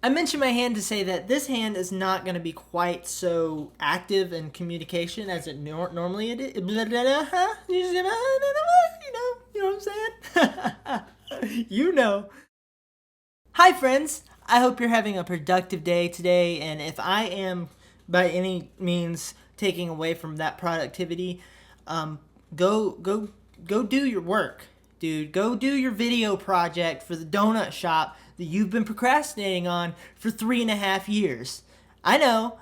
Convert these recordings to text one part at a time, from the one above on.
I mentioned my hand to say that this hand is not going to be quite so active in communication as it normally it is. You know what I'm saying? You know. Hi friends, I hope you're having a productive day today, and if I am by any means taking away from that productivity, go do your work, dude. Go do your video project for the donut shop that you've been procrastinating on for 3.5 years. I know,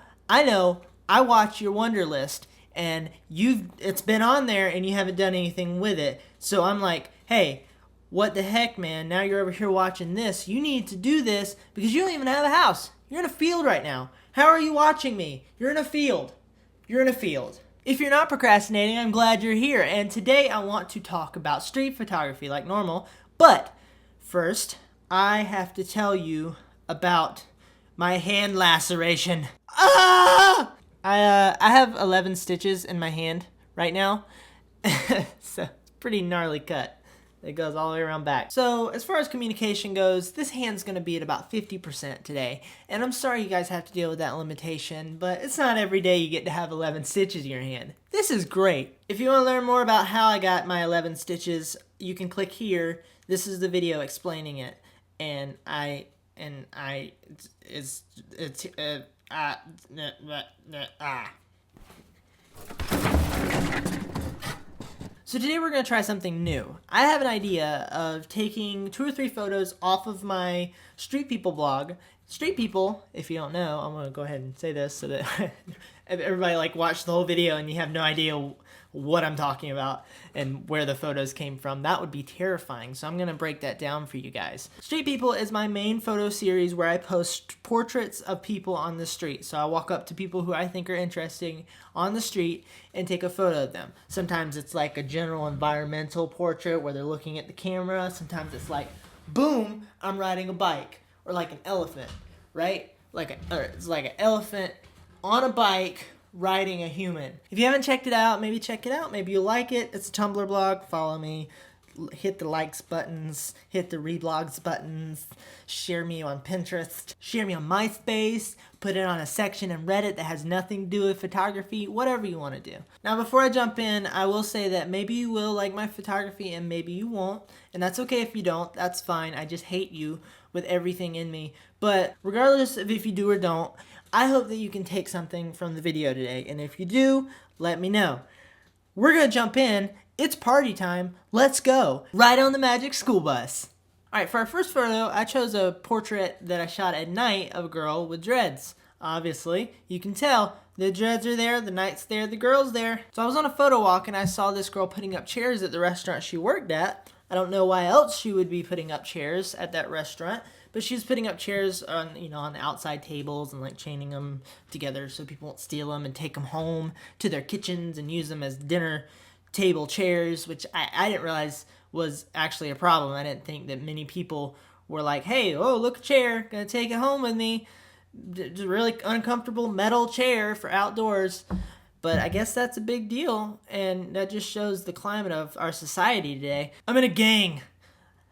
I watch your Wonder List, and it's been on there and you haven't done anything with it. So I'm like, hey, what the heck, man? Now you're over here watching this. You need to do this because you don't even have a house. You're in a field right now. How are you watching me? You're in a field. You're in a field. If you're not procrastinating, I'm glad you're here. And today I want to talk about street photography like normal. But first, I have to tell you about my hand laceration. Ah! I have 11 stitches in my hand right now. It's a pretty gnarly cut. It goes all the way around back. So as far as communication goes, this hand's gonna be at about 50% today. And I'm sorry you guys have to deal with that limitation, but it's not every day you get to have 11 stitches in your hand. This is great. If you wanna learn more about how I got my 11 stitches, you can click here. This is the video explaining it. So today we're going to try something new. I have an idea of taking 2 or 3 photos off of my Street People blog. Street People, if you don't know, I'm going to go ahead and say this so that everybody watch the whole video and you have no idea what I'm talking about and where the photos came from. That would be terrifying, so I'm going to break that down for you guys. Street People is my main photo series where I post portraits of people on the street. So I walk up to people who I think are interesting on the street and take a photo of them. Sometimes it's like a general environmental portrait where they're looking at the camera. Sometimes it's like, boom, I'm riding a bike. Or like an elephant, right? It's like an elephant on a bike riding a human. If you haven't checked it out, maybe check it out. Maybe you'll like it. It's a Tumblr blog. Follow me. Hit the likes buttons. Hit the reblogs buttons. Share me on Pinterest. Share me on MySpace. Put it on a section in Reddit that has nothing to do with photography. Whatever you want to do. Now, before I jump in, I will say that maybe you will like my photography and maybe you won't. And that's okay if you don't. That's fine. I just hate you with everything in me. But regardless of if you do or don't, I hope that you can take something from the video today. And if you do, let me know. We're going to jump in. It's party time. Let's go. Ride on the magic school bus. All right, for our first photo, I chose a portrait that I shot at night of a girl with dreads. Obviously, you can tell the dreads are there, the night's there, the girl's there. So I was on a photo walk and I saw this girl putting up chairs at the restaurant she worked at. I don't know why else she would be putting up chairs at that restaurant, but she was putting up chairs on, on the outside tables and chaining them together so people won't steal them and take them home to their kitchens and use them as dinner table chairs, which I didn't realize was actually a problem. I didn't think that many people were like, hey, oh, look, a chair, gonna take it home with me. Just a really uncomfortable metal chair for outdoors. But I guess that's a big deal, and that just shows the climate of our society today. I'm in a gang.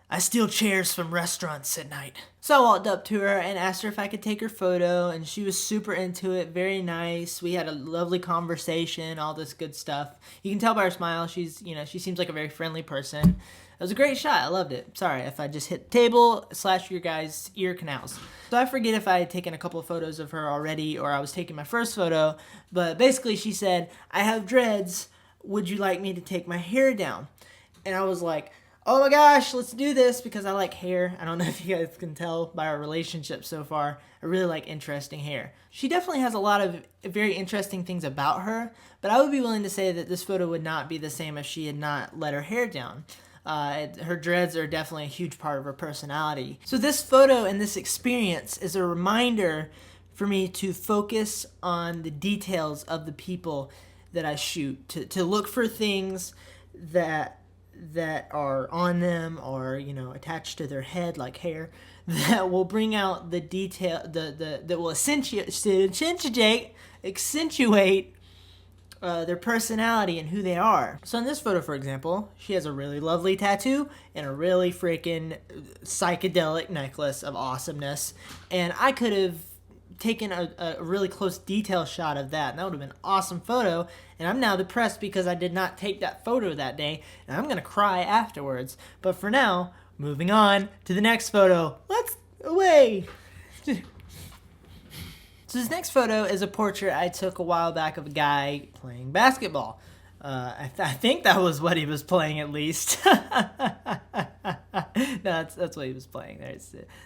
I steal chairs from restaurants at night. So I walked up to her and asked her if I could take her photo, and she was super into it, very nice. We had a lovely conversation, all this good stuff. You can tell by her smile, she seems like a very friendly person. It was a great shot. I loved it. Sorry if I just hit the table / your guys' ear canals. So I forget if I had taken a couple of photos of her already or I was taking my first photo, but basically she said, I have dreads. Would you like me to take my hair down? And I was like, oh my gosh, let's do this because I like hair. I don't know if you guys can tell by our relationship so far. I really like interesting hair. She definitely has a lot of very interesting things about her, but I would be willing to say that this photo would not be the same if she had not let her hair down. Her dreads are definitely a huge part of her personality. So this photo and this experience is a reminder for me to focus on the details of the people that I shoot, to look for things that are on them or attached to their head like hair that will bring out the detail that will accentuate their personality and who they are. So in this photo, for example, she has a really lovely tattoo and a really freaking psychedelic necklace of awesomeness. And I could have taken a really close detail shot of that, and that would have been an awesome photo. And I'm now depressed because I did not take that photo that day, and I'm gonna cry afterwards. But for now, moving on to the next photo. Let's away. So this next photo is a portrait I took a while back of a guy playing basketball. I think that was what he was playing, at least. No, that's what he was playing.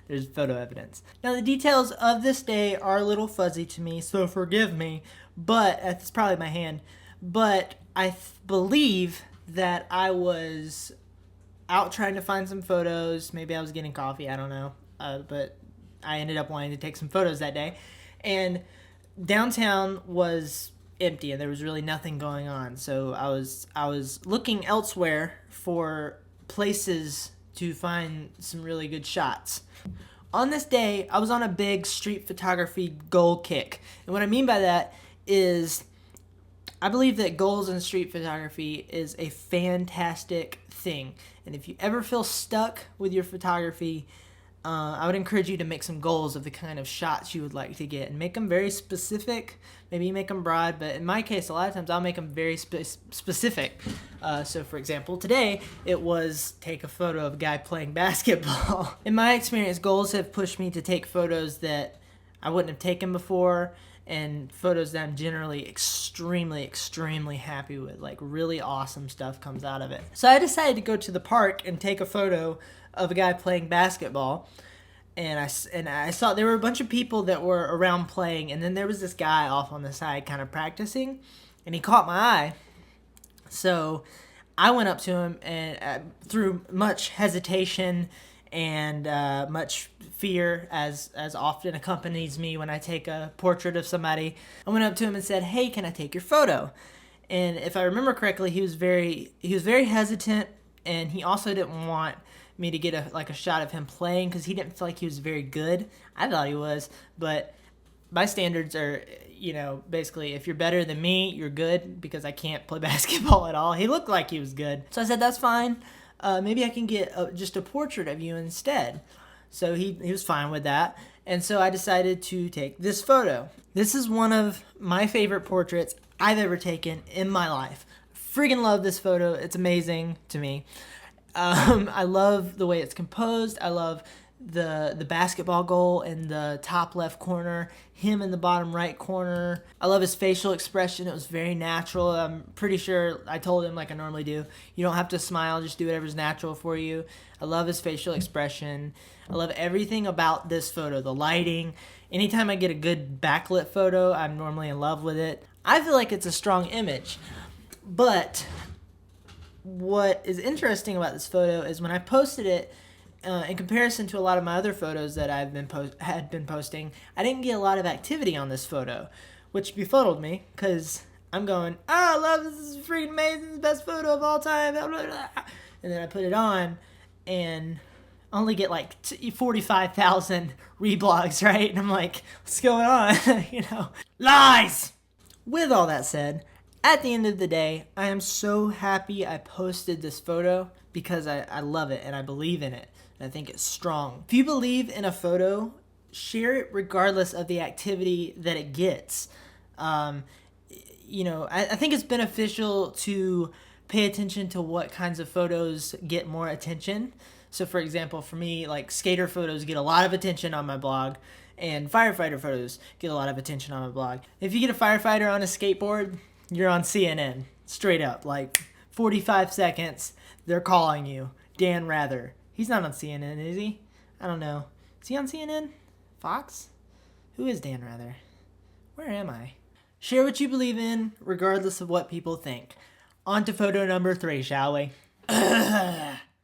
There's photo evidence. Now, the details of this day are a little fuzzy to me, so forgive me. But it's probably my hand. But I believe that I was out trying to find some photos. Maybe I was getting coffee. I don't know. But I ended up wanting to take some photos that day. And downtown was empty and there was really nothing going on. So I was looking elsewhere for places to find some really good shots. On this day, I was on a big street photography goal kick. And what I mean by that is I believe that goals in street photography is a fantastic thing. And if you ever feel stuck with your photography, I would encourage you to make some goals of the kind of shots you would like to get and make them very specific. Maybe you make them broad, but in my case, a lot of times I'll make them very specific. So for example, today it was take a photo of a guy playing basketball. In my experience, goals have pushed me to take photos that I wouldn't have taken before and photos that I'm generally extremely happy with. Like really awesome stuff comes out of it. So I decided to go to the park and take a photo of a guy playing basketball, and I saw there were a bunch of people that were around playing, and then there was this guy off on the side kind of practicing, and he caught my eye. So I went up to him and through much hesitation and much fear, as often accompanies me when I take a portrait of somebody, I went up to him and said, "Hey, can I take your photo?" And if I remember correctly, he was very hesitant, and he also didn't want me to get a shot of him playing because he didn't feel like he was very good. I thought he was, but my standards are, basically if you're better than me, you're good, because I can't play basketball at all. He looked like he was good. So I said, that's fine. Maybe I can get just a portrait of you instead. So he was fine with that. And so I decided to take this photo. This is one of my favorite portraits I've ever taken in my life. Friggin' love this photo. It's amazing to me. I love the way it's composed. I love the basketball goal in the top left corner, him in the bottom right corner. I love his facial expression. It was very natural. I'm pretty sure I told him, like I normally do, you don't have to smile, just do whatever's natural for you. I love his facial expression. I love everything about this photo, the lighting. Anytime I get a good backlit photo, I'm normally in love with it. I feel like it's a strong image. But what is interesting about this photo is when I posted it, in comparison to a lot of my other photos that I've been posting, I didn't get a lot of activity on this photo, which befuddled me because I'm going, I love this is freaking amazing, the best photo of all time, blah, blah, blah. And then I put it on and only get like 45,000 reblogs, right? And I'm like, what's going on? Lies! With all that said, at the end of the day, I am so happy I posted this photo because I love it and I believe in it. And I think it's strong. If you believe in a photo, share it regardless of the activity that it gets. I think it's beneficial to pay attention to what kinds of photos get more attention. So for example, for me, like skater photos get a lot of attention on my blog, and firefighter photos get a lot of attention on my blog. If you get a firefighter on a skateboard, you're on CNN, straight up. Like 45 seconds, they're calling you Dan Rather. He's not on CNN, is he? I don't know. Is he on CNN? Fox? Who is Dan Rather? Where am I? Share what you believe in, regardless of what people think. On to photo number 3, shall we?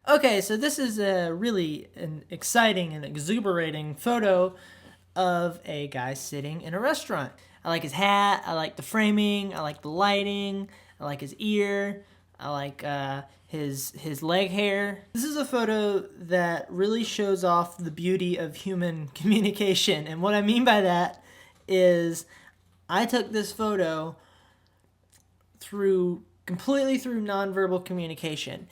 Okay, so this is an exciting and exuberating photo of a guy sitting in a restaurant. I like his hat, I like the framing, I like the lighting, I like his ear, I like his leg hair. This is a photo that really shows off the beauty of human communication. And what I mean by that is I took this photo completely through nonverbal communication.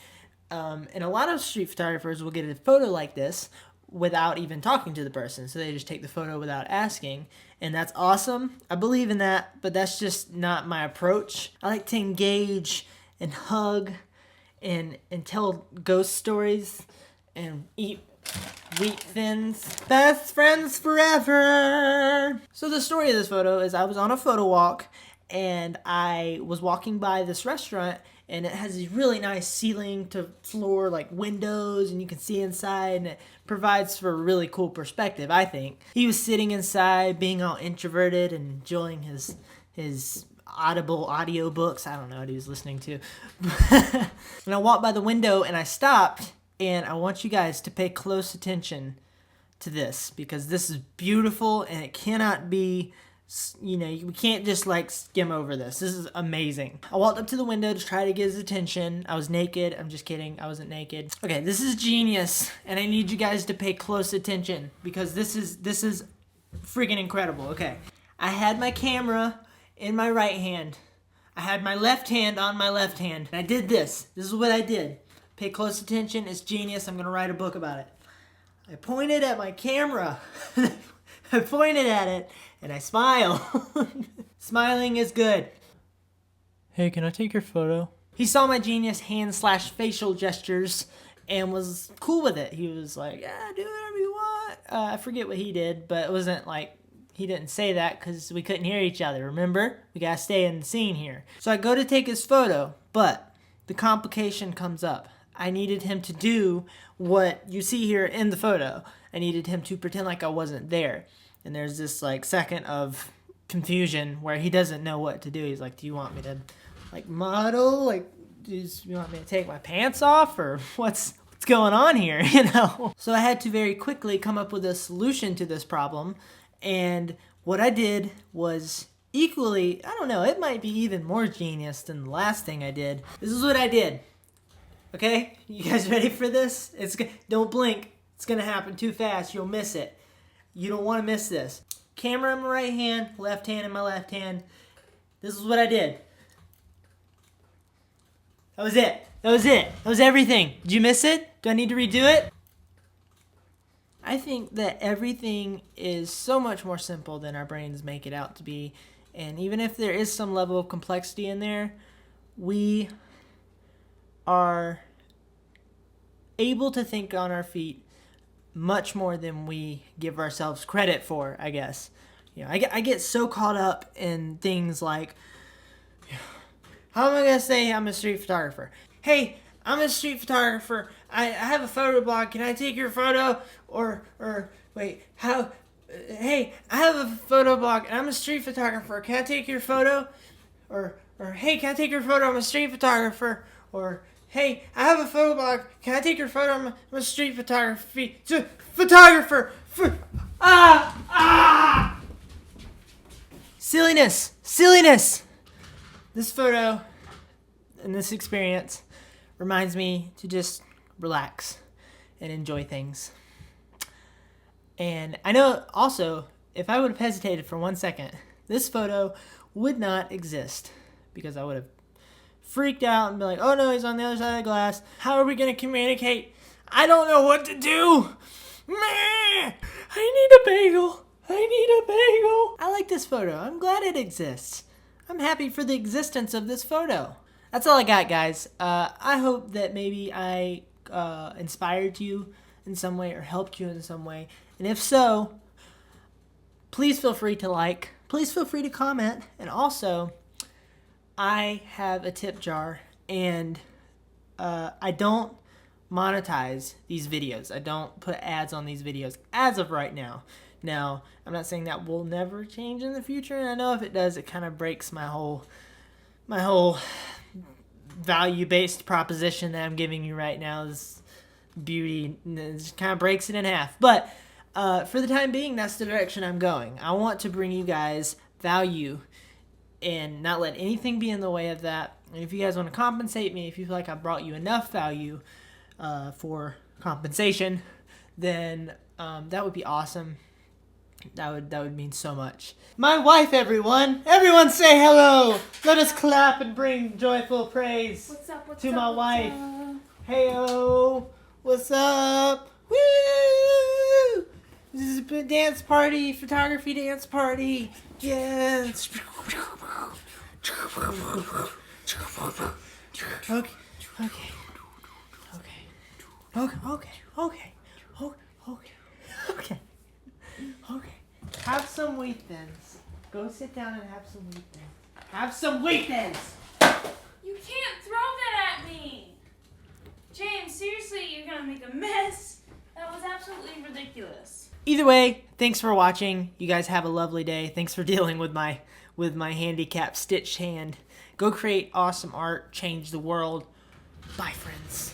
And a lot of street photographers will get a photo like this without even talking to the person. So they just take the photo without asking. And that's awesome. I believe in that, but that's just not my approach. I like to engage and hug and tell ghost stories and eat wheat thins. Best friends forever. So the story of this photo is I was on a photo walk and I was walking by this restaurant, and it has these really nice ceiling to floor like windows, and you can see inside, and it provides for a really cool perspective, I think. He was sitting inside being all introverted and enjoying his audible audiobooks. I don't know what he was listening to. And I walked by the window and I stopped, and I want you guys to pay close attention to this because this is beautiful and it cannot be, you know, we can't just like skim over this. This is amazing. I walked up to the window to try to get his attention. I was naked. I'm just kidding. I wasn't naked. Okay, this is genius, and I need you guys to pay close attention because this is freaking incredible. Okay, I had my camera in my right hand. I had my left hand on my left hand. And I did this. This is what I did. Pay close attention. It's genius. I'm going to write a book about it. I pointed at my camera. I pointed at it and I smile. Smiling is good. Hey, can I take your photo? He saw my genius hand/facial gestures and was cool with it. He was like, yeah, do whatever you want. I forget what he did, but it wasn't like, he didn't say that because we couldn't hear each other, remember? We gotta stay in the scene here. So I go to take his photo, but the complication comes up. I needed him to do what you see here in the photo. I needed him to pretend like I wasn't there. And there's this like second of confusion where he doesn't know what to do. He's like, do you want me to like model? Like, do you want me to take my pants off? Or what's going on here, you know? So I had to very quickly come up with a solution to this problem. And what I did was equally, I don't know, it might be even more genius than the last thing I did. This is what I did. Okay? You guys ready for this? Don't blink. It's going to happen too fast. You'll miss it. You don't want to miss this. Camera in my right hand, left hand in my left hand. This is what I did. That was it. That was it. That was everything. Did you miss it? Do I need to redo it? I think that everything is so much more simple than our brains make it out to be. And even if there is some level of complexity in there, we are able to think on our feet much more than we give ourselves credit for, I guess. You know, I get so caught up in things like, how am I going to say I'm a street photographer? Hey, I'm a street photographer. I have a photo blog. Can I take your photo? Or wait, how? Hey, I have a photo blog and I'm a street photographer. Can I take your photo? Or hey, can I take your photo? I'm a street photographer. Or hey, I have a photo blog. Can I take your photo? I'm a street photographer. Silliness. This photo and this experience reminds me to just relax and enjoy things. And I know also, if I would have hesitated for 1 second, this photo would not exist because I would have freaked out and be like, oh no, he's on the other side of the glass. How are we going to communicate? I don't know what to do. Meh, I need a bagel. I like this photo. I'm glad it exists. I'm happy for the existence of this photo. That's all I got, guys. I hope that maybe I inspired you in some way or helped you in some way. And if so, please feel free to like. Please feel free to comment. And also, I have a tip jar, and I don't monetize these videos. I don't put ads on these videos as of right now. Now, I'm not saying that will never change in the future, and I know if it does, it kind of breaks my whole value-based proposition that I'm giving you right now. Is beauty, it kind of breaks it in half. But for the time being, that's the direction I'm going. I want to bring you guys value and not let anything be in the way of that. And if you guys want to compensate me, if you feel like I brought you enough value for compensation, then that would be awesome. That would mean so much. My wife, everyone! Everyone say hello! Let us clap and bring joyful praise to my wife. Heyo! What's up? Woo! This is a dance party, photography dance party. Yes! Okay. Have some wheat thins. Go sit down and have some wheat thins. Have some wheat thins! You can't throw that at me! James, seriously, you're gonna make a mess. That was absolutely ridiculous. Either way, thanks for watching. You guys have a lovely day. Thanks for dealing with my handicapped stitched hand. Go create awesome art, change the world. Bye, friends.